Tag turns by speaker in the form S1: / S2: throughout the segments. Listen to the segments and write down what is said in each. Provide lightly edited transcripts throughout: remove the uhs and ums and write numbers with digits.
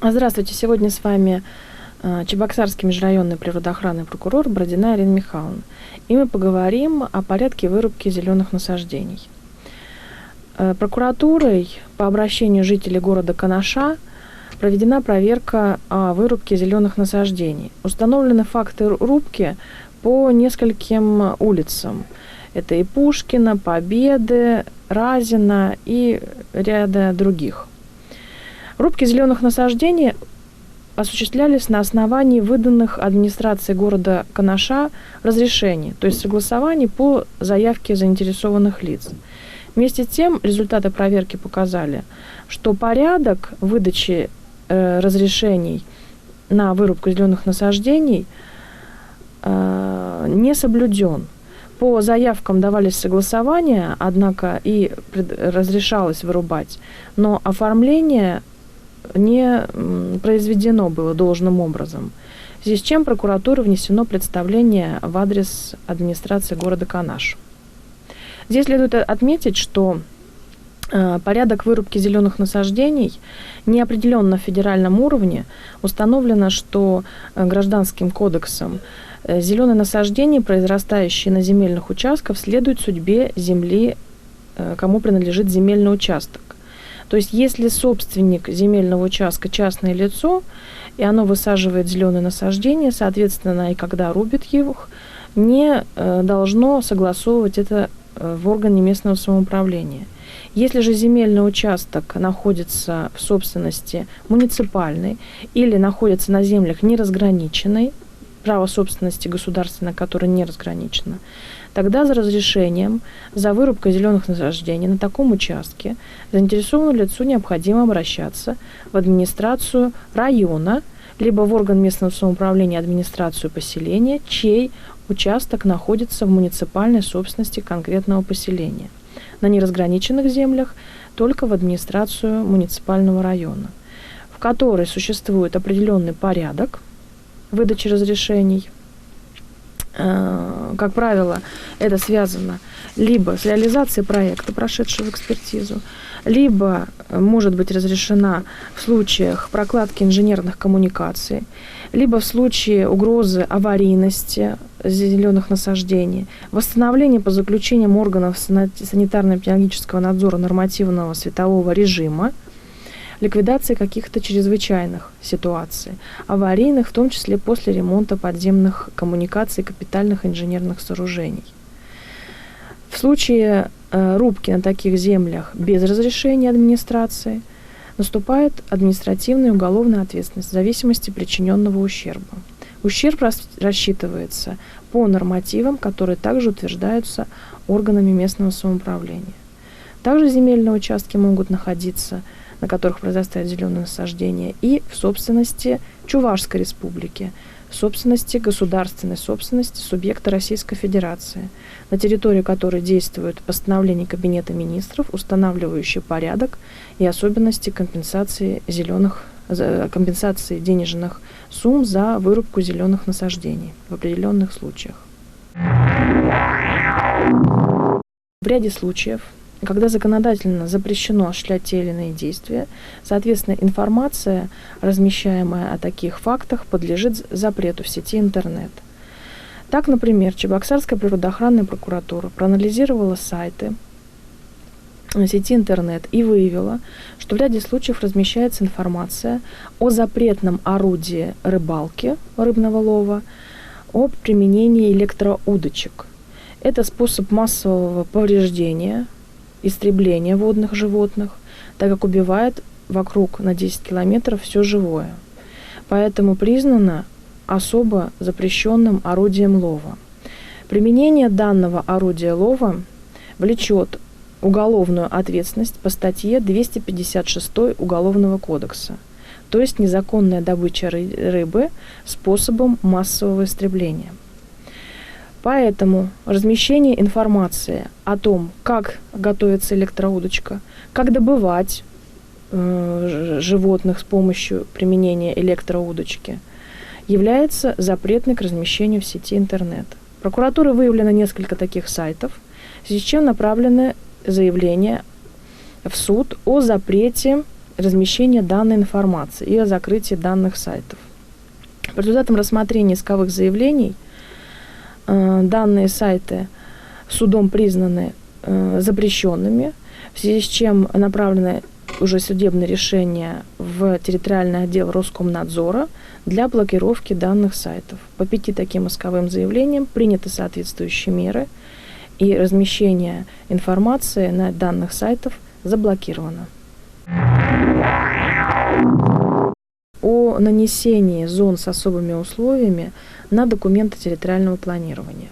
S1: Здравствуйте, сегодня с вами Чебоксарский межрайонный природоохранный прокурор Бородина Ирина Михайловна. И мы поговорим о порядке вырубки зеленых насаждений. Прокуратурой по обращению жителей города Канаша проведена проверка о вырубке зеленых насаждений. Установлены факты рубки по нескольким улицам. Это и Пушкина, Победы, Разина и ряда других. Рубки зеленых насаждений осуществлялись на основании выданных администрацией города Канаша разрешений, то есть согласований по заявке заинтересованных лиц. Вместе с тем, результаты проверки показали, что порядок выдачи разрешений на вырубку зеленых насаждений не соблюден. По заявкам давались согласования, однако и разрешалось вырубать, но оформление не произведено было должным образом, в связи с чем прокуратуре внесено представление в адрес администрации города Канаш. Здесь следует отметить, что порядок вырубки зеленых насаждений не определен на федеральном уровне. Установлено, что Гражданским кодексом зеленые насаждения, произрастающие на земельных участках, следуют судьбе земли, кому принадлежит земельный участок. То есть, если собственник земельного участка частное лицо, и оно высаживает зеленые насаждения, соответственно, и когда рубит их, не должно согласовывать это в органе местного самоуправления. Если же земельный участок находится в собственности муниципальной или находится на землях неразграниченной, право собственности государственное, которое не разграничено, тогда за разрешением за вырубкой зеленых насаждений на таком участке заинтересованному лицу необходимо обращаться в администрацию района, либо в орган местного самоуправления администрацию поселения, чей участок находится в муниципальной собственности конкретного поселения. На неразграниченных землях только в администрацию муниципального района, в которой существует определенный порядок выдачи разрешений. Как правило, это связано либо с реализацией проекта, прошедшего экспертизу, либо может быть разрешена в случаях прокладки инженерных коммуникаций, либо в случае угрозы аварийности зеленых насаждений, восстановление по заключениям органов санитарно-эпидемиологического надзора нормативного светового режима, ликвидации каких-то чрезвычайных ситуаций, аварийных, в том числе после ремонта подземных коммуникаций и капитальных инженерных сооружений. В случае рубки на таких землях без разрешения администрации наступает административная и уголовная ответственность в зависимости от причиненного ущерба. Ущерб рассчитывается по нормативам, которые также утверждаются органами местного самоуправления. Также земельные участки могут находиться, на которых произрастают зеленые насаждения, и в собственности Чувашской республики, собственности государственной собственности субъекта Российской Федерации, на территории которой действует постановление Кабинета министров, устанавливающее порядок и особенности компенсации денежных сумм за вырубку зеленых насаждений в определенных случаях. В ряде случаев, когда законодательно запрещено осуществлять те или иные действия, соответственно, информация, размещаемая о таких фактах, подлежит запрету в сети интернет. Так, например, Чебоксарская природоохранная прокуратура проанализировала сайты на сети интернет и выявила, что в ряде случаев размещается информация о запретном орудии рыбалки, рыбного лова, о применении электроудочек. Это способ массового повреждения, истребления водных животных, так как убивает вокруг на 10 километров все живое. Поэтому признано особо запрещенным орудием лова. Применение данного орудия лова влечет уголовную ответственность по статье 256 Уголовного кодекса, то есть незаконная добыча рыбы способом массового истребления. Поэтому размещение информации о том, как готовится электроудочка, как добывать животных с помощью применения электроудочки, является запретной к размещению в сети интернет. Прокуратурой выявлено несколько таких сайтов, в связи с чем направлены заявления в суд о запрете размещения данной информации и о закрытии данных сайтов. По результатам рассмотрения исковых заявлений данные сайты судом признаны запрещенными, в связи с чем направлено уже судебное решение в территориальный отдел Роскомнадзора для блокировки данных сайтов. По 5 таким исковым заявлениям приняты соответствующие меры, и размещение информации на данных сайтах заблокировано. О нанесении зон с особыми условиями на документы территориального планирования.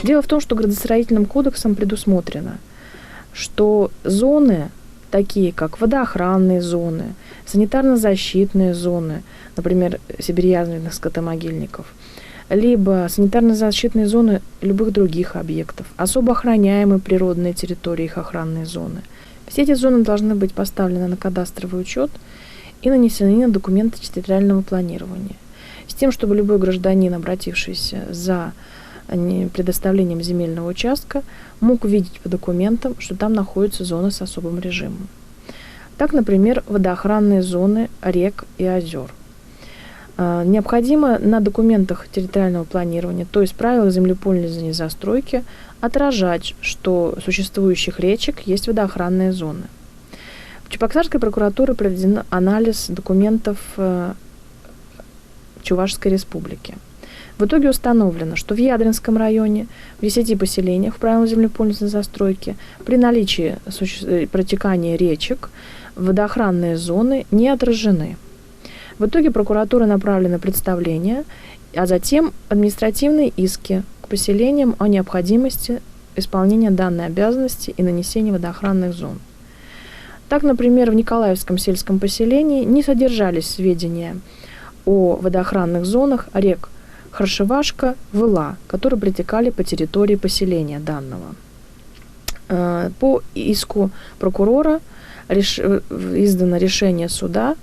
S1: Дело в том, что градостроительным кодексом предусмотрено, что зоны, такие как водоохранные зоны, санитарно-защитные зоны, например, сибирь-язвенных скотомогильников, либо санитарно-защитные зоны любых других объектов, особо охраняемые природные территории, их охранные зоны. Все эти зоны должны быть поставлены на кадастровый учет и нанесены на документы территориального планирования, с тем, чтобы любой гражданин, обратившийся за предоставлением земельного участка, мог увидеть по документам, что там находится зона с особым режимом. Так, например, водоохранные зоны рек и озер. Необходимо на документах территориального планирования, то есть правилах землепользования и застройки, отражать, что у существующих речек есть водоохранные зоны. В Чебоксарской прокуратуре проведен анализ документов Чувашской республики. В итоге установлено, что в Ядринском районе в 10 поселениях в правилах землепользования и застройки при наличии протекания речек водоохранные зоны не отражены. В итоге прокуратура направлена представление, а затем административные иски к поселениям о необходимости исполнения данной обязанности и нанесения водоохранных зон. Так, например, в Николаевском сельском поселении не содержались сведения о водоохранных зонах рек Харшевашка, Выла, которые протекали по территории поселения данного. По иску прокурора издано решение суда,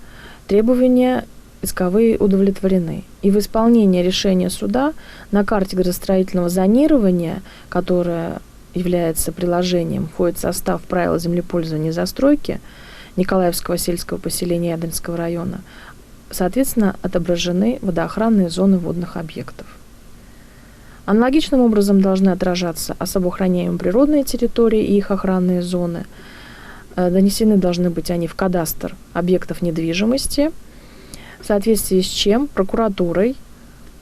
S1: требования исковые удовлетворены. И в исполнение решения суда на карте градостроительного зонирования, которая является приложением, входит в состав правил землепользования и застройки Николаевского сельского поселения Ядринского района, соответственно, отображены водоохранные зоны водных объектов. Аналогичным образом должны отражаться особо охраняемые природные территории и их охранные зоны. Донесены должны быть они в кадастр объектов недвижимости, в соответствии с чем прокуратурой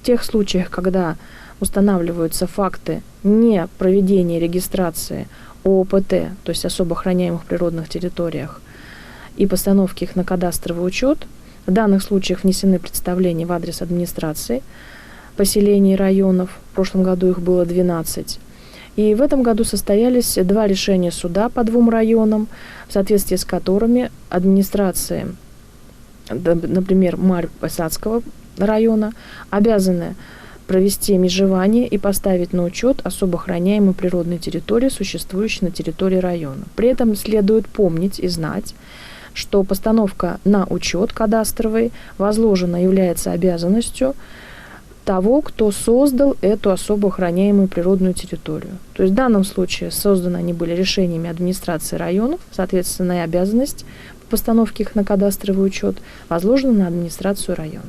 S1: в тех случаях, когда устанавливаются факты не проведения регистрации ООПТ, то есть особо охраняемых природных территориях, и постановки их на кадастровый учет, в данных случаях внесены представления в адрес администрации поселений и районов. В прошлом году их было 12. И в этом году состоялись 2 решения суда по 2 районам, в соответствии с которыми администрации, например, Марь-Посадского района, обязаны провести межевание и поставить на учет особо охраняемые природные территории, существующие на территории района. При этом следует помнить и знать, что постановка на учет кадастровый возложена является обязанностью того, кто создал эту особо охраняемую природную территорию. То есть в данном случае созданы они были решениями администрации районов, соответственно, и обязанность по постановке их на кадастровый учет возложена на администрацию района.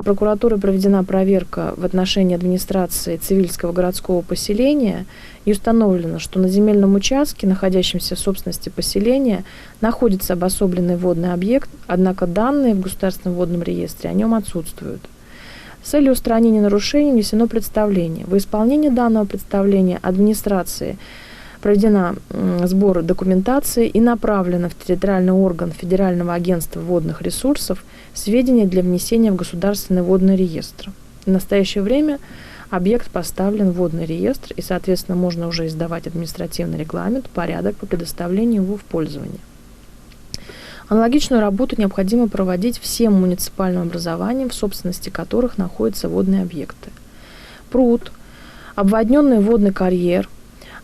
S1: Прокуратурой проведена проверка в отношении администрации Цивильского городского поселения и установлено, что на земельном участке, находящемся в собственности поселения, находится обособленный водный объект, однако данные в Государственном водном реестре о нем отсутствуют. С целью устранения нарушений внесено представление. В исполнении данного представления администрации проведена сбор документации и направлена в территориальный орган Федерального агентства водных ресурсов сведения для внесения в Государственный водный реестр. В настоящее время объект поставлен в водный реестр, и, соответственно, можно уже издавать административный регламент, порядок по предоставлению его в пользование. Аналогичную работу необходимо проводить всем муниципальным образованиям, в собственности которых находятся водные объекты. Пруд, обводненный водный карьер,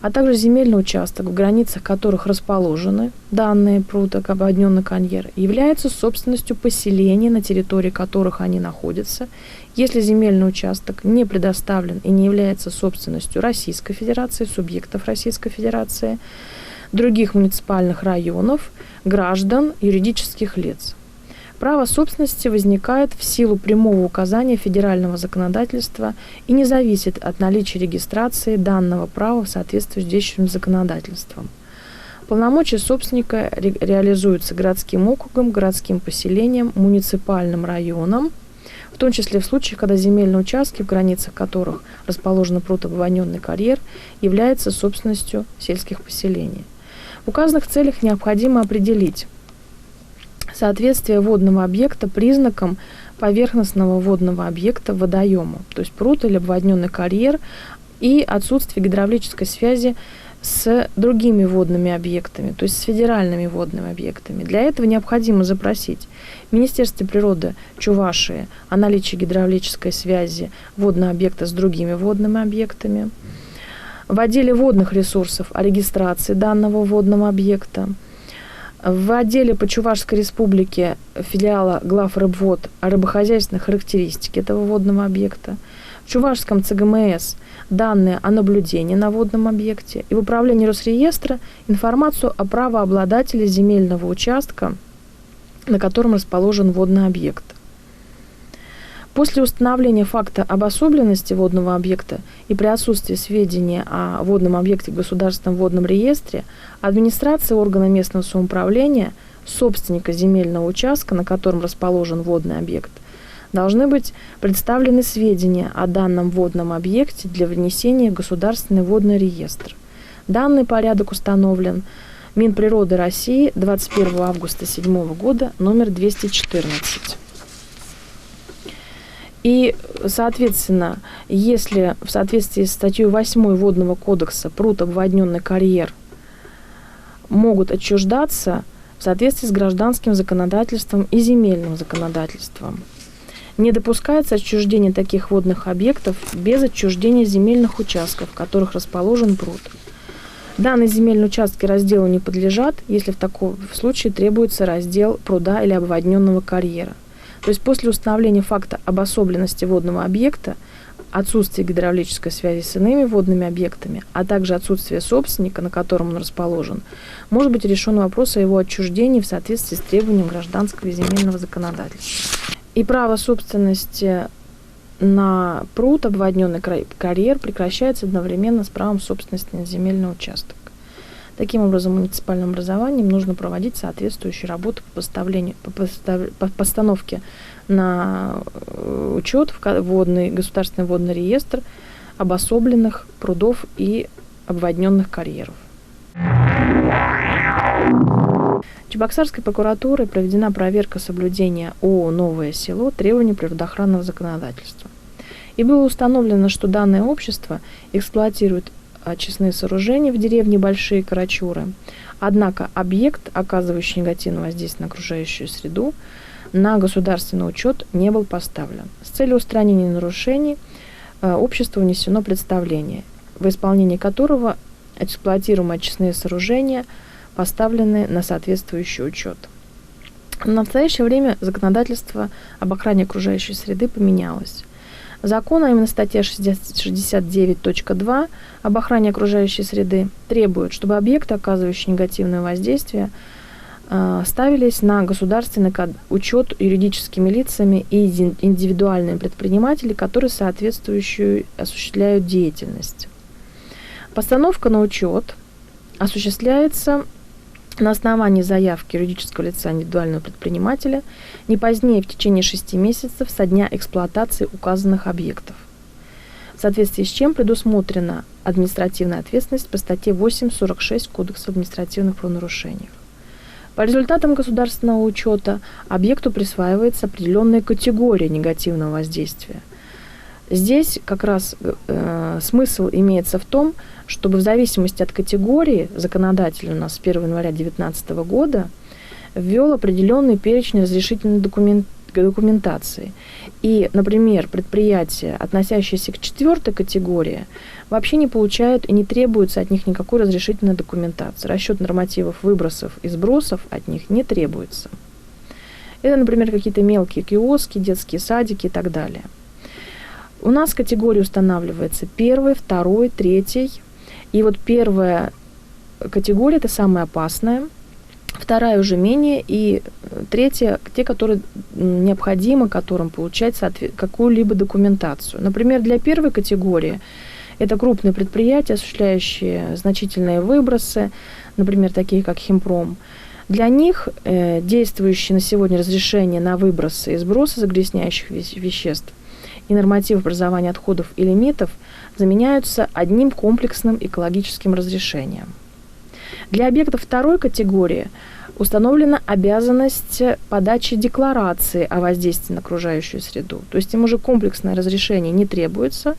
S1: а также земельный участок, в границах которых расположены данные пруд, обводненный карьер, являются собственностью поселений, на территории которых они находятся, если земельный участок не предоставлен и не является собственностью Российской Федерации, субъектов Российской Федерации, других муниципальных районов, граждан, юридических лиц. Право собственности возникает в силу прямого указания федерального законодательства и не зависит от наличия регистрации данного права в соответствии с действующим законодательством. Полномочия собственника реализуются городским округом, городским поселением, муниципальным районом, в том числе в случаях, когда земельные участки, в границах которых расположен пруд-обводненный карьер, являются собственностью сельских поселений. В указанных целях необходимо определить соответствие водного объекта признакам поверхностного водного объекта водоему, то есть пруд или обводненный карьер, и отсутствие гидравлической связи с другими водными объектами, то есть с федеральными водными объектами. Для этого необходимо запросить в Министерстве природы Чувашии о наличии гидравлической связи водного объекта с другими водными объектами, в отделе водных ресурсов о регистрации данного водного объекта, в отделе по Чувашской республике филиала Главрыбвод о рыбохозяйственной характеристике этого водного объекта, в Чувашском ЦГМС данные о наблюдении на водном объекте и в управлении Росреестра информацию о правообладателе земельного участка, на котором расположен водный объект. После установления факта обособленности водного объекта и при отсутствии сведений о водном объекте в Государственном водном реестре администрация органа местного самоуправления, собственника земельного участка, на котором расположен водный объект, должны быть представлены сведения о данном водном объекте для внесения в Государственный водный реестр. Данный порядок установлен Минприроды России 21 августа 2007 года, номер 214. И, соответственно, если в соответствии с статьей 8 Водного кодекса пруд, обводненный карьер могут отчуждаться в соответствии с гражданским законодательством и земельным законодательством, не допускается отчуждение таких водных объектов без отчуждения земельных участков, в которых расположен пруд. Данные земельные участки разделу не подлежат, если в таком случае требуется раздел пруда или обводненного карьера. То есть после установления факта обособленности водного объекта, отсутствия гидравлической связи с иными водными объектами, а также отсутствие собственника, на котором он расположен, может быть решен вопрос о его отчуждении в соответствии с требованием гражданского и земельного законодательства. И право собственности на пруд, обводненный карьер, прекращается одновременно с правом собственности на земельный участок. Таким образом, муниципальным образованием нужно проводить соответствующие работы по постановке на учет в Государственный водный реестр обособленных прудов и обводненных карьеров. Чебоксарской прокуратурой проведена проверка соблюдения ООО «Новое село» требований природоохранного законодательства. И было установлено, что данное общество эксплуатирует очистные сооружения в деревне Большие Карачуры. Однако объект, оказывающий негативное воздействие на окружающую среду, на государственный учет не был поставлен. С целью устранения нарушений обществу внесено представление, в исполнении которого эксплуатируемые очистные сооружения поставлены на соответствующий учет. В настоящее время законодательство об охране окружающей среды поменялось. Закон, а именно статья 69.2 об охране окружающей среды, требует, чтобы объекты, оказывающие негативное воздействие, ставились на государственный учет юридическими лицами и индивидуальными предпринимателями, которые соответствующую осуществляют деятельность. Постановка на учет осуществляется на основании заявки юридического лица индивидуального предпринимателя не позднее в течение 6 месяцев со дня эксплуатации указанных объектов, в соответствии с чем предусмотрена административная ответственность по статье 8.46 Кодекса административных правонарушений. По результатам государственного учета объекту присваивается определенная категория негативного воздействия. Здесь как раз смысл имеется в том, чтобы в зависимости от категории законодатель у нас с 1 января 2019 года ввел определенный перечень разрешительной документации. И, например, предприятия, относящиеся к 4 категории, вообще не получают и не требуется от них никакой разрешительной документации. Расчет нормативов выбросов и сбросов от них не требуется. Это, например, какие-то мелкие киоски, детские садики и так далее. У нас категория устанавливается 1, 2, 3. И вот первая категория – это самая опасная. Вторая уже менее, и третья – те, которые необходимо, которым получать какую-либо документацию. Например, для первой категории это крупные предприятия, осуществляющие значительные выбросы, например, такие как химпром. Для них действующие на сегодня разрешения на выбросы и сбросы загрязняющих веществ и норматив образования отходов и лимитов заменяются одним комплексным экологическим разрешением. Для объектов второй категории установлена обязанность подачи декларации о воздействии на окружающую среду. То есть им уже комплексное разрешение не требуется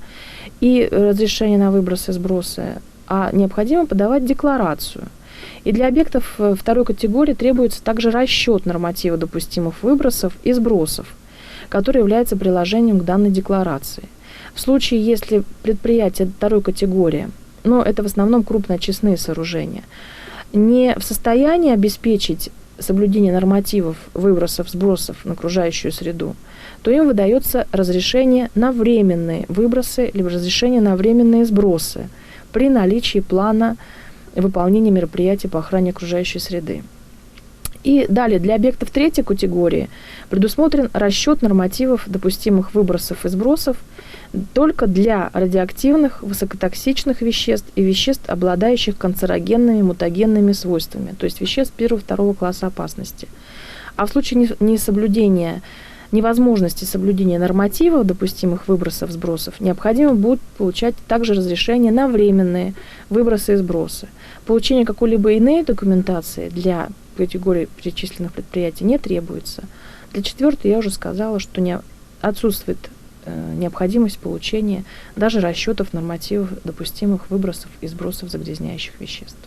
S1: и разрешение на выбросы и сбросы, а необходимо подавать декларацию. И для объектов второй категории требуется также расчет норматива допустимых выбросов и сбросов, который является приложением к данной декларации. В случае, если предприятие второй категории, но это в основном крупноочистные сооружения, не в состоянии обеспечить соблюдение нормативов выбросов, сбросов на окружающую среду, то им выдается разрешение на временные выбросы либо разрешение на временные сбросы при наличии плана выполнения мероприятий по охране окружающей среды. И далее, для объектов третьей категории предусмотрен расчет нормативов допустимых выбросов и сбросов только для радиоактивных, высокотоксичных веществ и веществ, обладающих канцерогенными, мутагенными свойствами, то есть веществ первого-второго класса опасности. А в случае невозможности соблюдения нормативов допустимых выбросов, сбросов, необходимо будет получать также разрешение на временные выбросы и сбросы. Получение какой-либо иной документации для категории перечисленных предприятий не требуется. Для четвертой я уже сказала, что отсутствует необходимость получения даже расчетов нормативов допустимых выбросов и сбросов загрязняющих веществ.